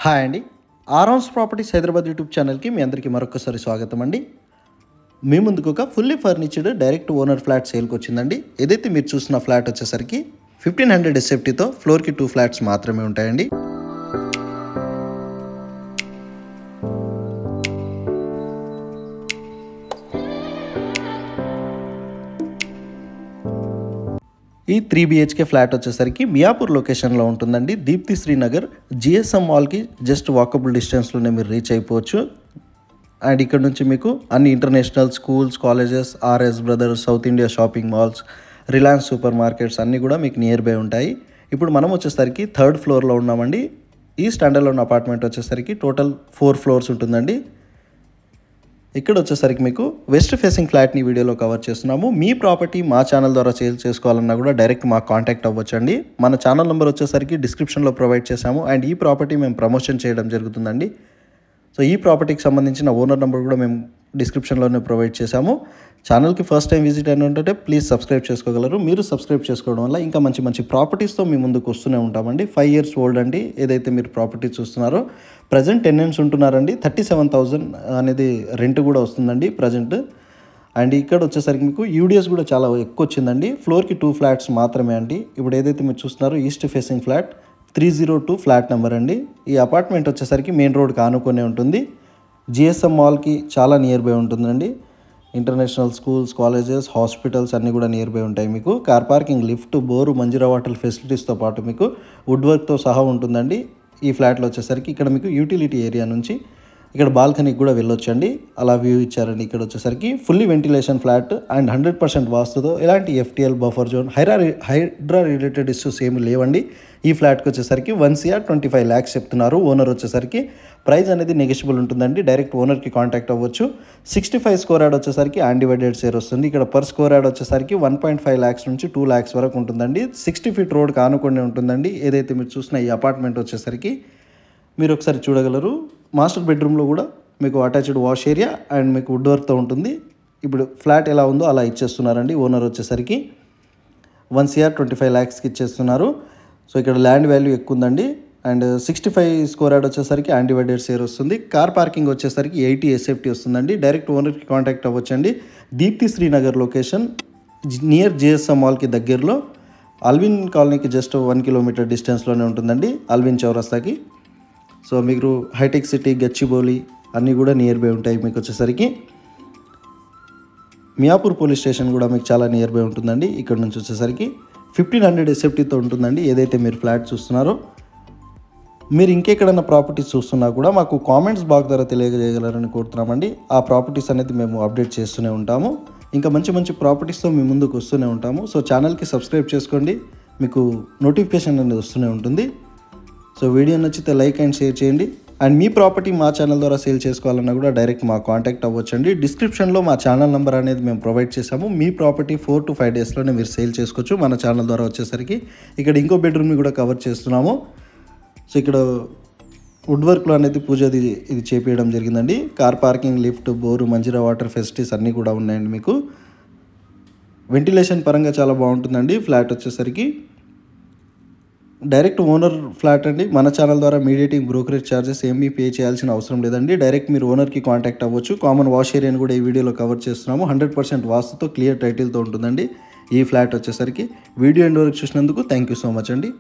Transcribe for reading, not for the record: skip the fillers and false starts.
Hi అండి. RRs properties Hyderabad YouTube ఛానల్కి మీ అందరికీ మరొకసారి స్వాగతం అండి. మీ ముందుకు ఒక ఫుల్లీ ఫర్నిచర్డ్ డైరెక్ట్ ఓనర్ ఫ్లాట్ సేల్కి వచ్చిందండి. ఏదైతే మీరు చూసిన ఫ్లాట్ వచ్చేసరికి 1500 ఎస్ఎఫ్టీతో ఫ్లోర్కి 2 ఫ్లాట్స్ మాత్రమే ఉంటాయండి. ఈ 3 BHK ఫ్లాట్ వచ్చేసరికి మియాపూర్ లొకేషన్లో ఉంటుందండి. దీప్తి శ్రీనగర్ జిఎస్ఎం మాల్కి జస్ట్ వాకబుల్ డిస్టెన్స్లోనే మీరు రీచ్ అయిపోవచ్చు. అండ్ ఇక్కడ నుంచి మీకు అన్ని international schools, colleges, RS brothers, south India shopping malls, Reliance super markets అన్నీ కూడా మీకు నియర్ బై ఉంటాయి. ఇప్పుడు మనం వచ్చేసరికి 3rd ఫ్లోర్లో ఉన్నామండి. ఈ స్టాండర్డ్ అపార్ట్మెంట్ వచ్చేసరికి టోటల్ 4 ఫ్లోర్స్ ఉంటుందండి. ఇక్కడ వచ్చేసరికి మీకు వెస్ట్ ఫేసింగ్ ఫ్లాట్ని వీడియోలో కవర్ చేస్తున్నాము. మీ ప్రాపర్టీ మా ఛానల్ ద్వారా సేల్ చేసుకోవాలన్నా కూడా డైరెక్ట్ మాకు కాంటాక్ట్ అవ్వచ్చండి. మన ఛానల్ నెంబర్ వచ్చేసరికి డిస్క్రిప్షన్లో ప్రొవైడ్ చేశాము. అండ్ ఈ ప్రాపర్టీ మేము ప్రమోషన్ చేయడం జరుగుతుందండి. సో ఈ ప్రాపర్టీకి సంబంధించిన ఓనర్ నెంబర్ కూడా మేము డిస్క్రిప్షన్లోనే ప్రొవైడ్ చేశాము. ఛానల్కి ఫస్ట్ టైం విజిట్ అయినట్టే ప్లీజ్ సబ్స్క్రైబ్ చేసుకోగలరు. మీరు సబ్స్క్రైబ్ చేసుకోవడం వల్ల ఇంకా మంచి మంచి ప్రాపర్టీస్తో మీ ముందుకు వస్తూనే ఉంటామండి. 5 years ఓల్డ్ అండి ఏదైతే మీరు ప్రాపర్టీ చూస్తున్నారో. ప్రజెంట్ టెనెంట్స్ ఉంటున్నారండి. 37,000 అనేది రెంట్ కూడా వస్తుందండి ప్రజెంట్. అండ్ ఇక్కడ వచ్చేసరికి మీకు యూడిఎస్ కూడా చాలా ఎక్కువ వచ్చిందండి. ఫ్లోర్కి 2 ఫ్లాట్స్ మాత్రమే అండి. ఇప్పుడు ఏదైతే మీరు చూస్తున్నారో east facing flat 302 flat number అండి. ఈ అపార్ట్మెంట్ వచ్చేసరికి మెయిన్ రోడ్కి ఆనుకునే ఉంటుంది. జిఎస్ఎం మాల్కి చాలా నియర్ బై ఉంటుందండి. ఇంటర్నేషనల్ స్కూల్స్, కాలేజెస్, హాస్పిటల్స్ అన్నీ కూడా నియర్ బై ఉంటాయి. మీకు car parking, lift, bore, Manjira water ఫెసిలిటీస్తో పాటు మీకు వుడ్ వర్క్తో సహా ఉంటుందండి. ఈ ఫ్లాట్లో వచ్చేసరికి ఇక్కడ మీకు యూటిలిటీ ఏరియా నుంచి ఇక్కడ బాల్కనీకి కూడా వెళ్ళొచ్చండి. అలా వ్యూ ఇచ్చారండి. ఇక్కడ వచ్చేసరికి ఫుల్లీ వెంటిలేషన్ ఫ్లాట్ అండ్ 100% వాస్తుతో ఎలాంటి FTL, buffer zone, HYDRAA related issues ఏమి లేవండి. ఈ ఫ్లాట్కి వచ్చేసరికి 1,25 lakhs చెప్తున్నారు. ఓనర్ వచ్చేసరికి ప్రైస్ అనేది నెగోషియబుల్ ఉంటుందండి. డైరెక్ట్ ఓనర్కి కాంటాక్ట్ అవ్వచ్చు. 65 స్క్వేర్ యార్డ్ వచ్చేసరికి అన్డివైడెడ్ షేర్ వస్తుంది. ఇక్కడ పర్ స్క్వేర్ యార్డ్ వచ్చేసరికి 1.5 lakhs నుంచి 2 lakhs వరకు ఉంటుందండి. 60 feet రోడ్కి ఆనుకొని ఉంటుందండి. ఏదైతే మీరు చూసిన ఈ అపార్ట్మెంట్ వచ్చేసరికి మీరు ఒకసారి చూడగలరు. మాస్టర్ బెడ్రూమ్లో కూడా మీకు అటాచ్డ్ వాష్ ఏరియా అండ్ మీకు వుడ్ వర్క్తో ఉంటుంది. ఇప్పుడు ఫ్లాట్ ఎలా ఉందో అలా ఇచ్చేస్తున్నారండి. ఓనర్ వచ్చేసరికి 1,25 lakhsకి ఇచ్చేస్తున్నారు. సో ఇక్కడ ల్యాండ్ వాల్యూ ఎక్కువ ఉందండి. అండ్ 65 స్క్వేర్ యార్డ్ వచ్చేసరికి అన్డివైడెడ్ షేర్ వస్తుంది. కార్ పార్కింగ్ వచ్చేసరికి 80 ఎస్ఎఫ్టీ వస్తుందండి. డైరెక్ట్ ఓనర్కి కాంటాక్ట్ అవ్వచ్చండి. Deepthi Srinagar location near GSM మాల్కి దగ్గరలో, అల్విన్ కాలనీకి జస్ట్ 1 kilometer డిస్టెన్స్లోనే ఉంటుందండి. అల్విన్ చౌరస్తాకి. సో మీరు హైటెక్ సిటీ, గచ్చిబౌలి అన్నీ కూడా నియర్ బై ఉంటాయి. మీకు వచ్చేసరికి మియాపూర్ పోలీస్ స్టేషన్ కూడా మీకు చాలా నియర్ బై ఉంటుందండి. ఇక్కడ నుంచి వచ్చేసరికి 1500 ఎస్ఎఫ్టీతో ఉంటుందండి. ఏదైతే మీరు ఫ్లాట్ చూస్తున్నారో. మీరు ఇంకెక్కడైనా ప్రాపర్టీస్ చూస్తున్నా కూడా మాకు కామెంట్స్ బాక్స్ ద్వారా తెలియజేయగలరని కోరుతున్నామండి. ఆ ప్రాపర్టీస్ అనేది మేము అప్డేట్ చేస్తూనే ఉంటాము. ఇంకా మంచి మంచి ప్రాపర్టీస్తో మీ ముందుకు వస్తూనే ఉంటాము. సో ఛానల్కి సబ్స్క్రైబ్ చేసుకోండి. మీకు నోటిఫికేషన్ అనేది వస్తూనే ఉంటుంది. సో వీడియో నచ్చితే లైక్ అండ్ షేర్ చేయండి. అండ్ మీ ప్రాపర్టీ మా ఛానల్ ద్వారా సేల్ చేసుకోవాలన్నా కూడా డైరెక్ట్ మా కాంటాక్ట్ అవ్వచ్చండి. డిస్క్రిప్షన్లో మా ఛానల్ నెంబర్ అనేది మేము ప్రొవైడ్ చేసాము. మీ ప్రాపర్టీ 4 to 5 daysలోనే మీరు సేల్ చేసుకోవచ్చు మన ఛానల్ ద్వారా వచ్చేసరికి. ఇక్కడ ఇంకో బెడ్రూమ్ని కూడా కవర్ చేస్తున్నాము. సో ఇక్కడ వుడ్ వర్క్లో అనేది పూజది ఇది చేపించడం జరిగిందండి. Car parking, lift, bore, Manjira water facilities అన్నీ కూడా ఉన్నాయండి. మీకు వెంటిలేషన్ పరంగా చాలా బాగుంటుందండి. ఫ్లాట్ వచ్చేసరికి డైరెక్ట్ ఓనర్ ఫ్లాట్ అండి. మన ఛానల్ ద్వారా మీడియేటింగ్, బ్రోకరేజ్ ఛార్జెస్ ఏమీ పే చేయాల్సిన అవసరం లేదండి. డైరెక్ట్ మీరు ఓనర్కి కాంటాక్ట్ అవ్వచ్చు. కామన్ వాష్ ఏరియాని కూడా ఈ వీడియోలో కవర్ చేస్తున్నాము. 100% వాస్తుతో క్లియర్ టైటిల్తో ఉంటుందండి ఈ ఫ్లాట్ వచ్చేసరికి. వీడియో ఎండ్ వరకు చూసినందుకు థ్యాంక్ యూ సో మచ్ అండి.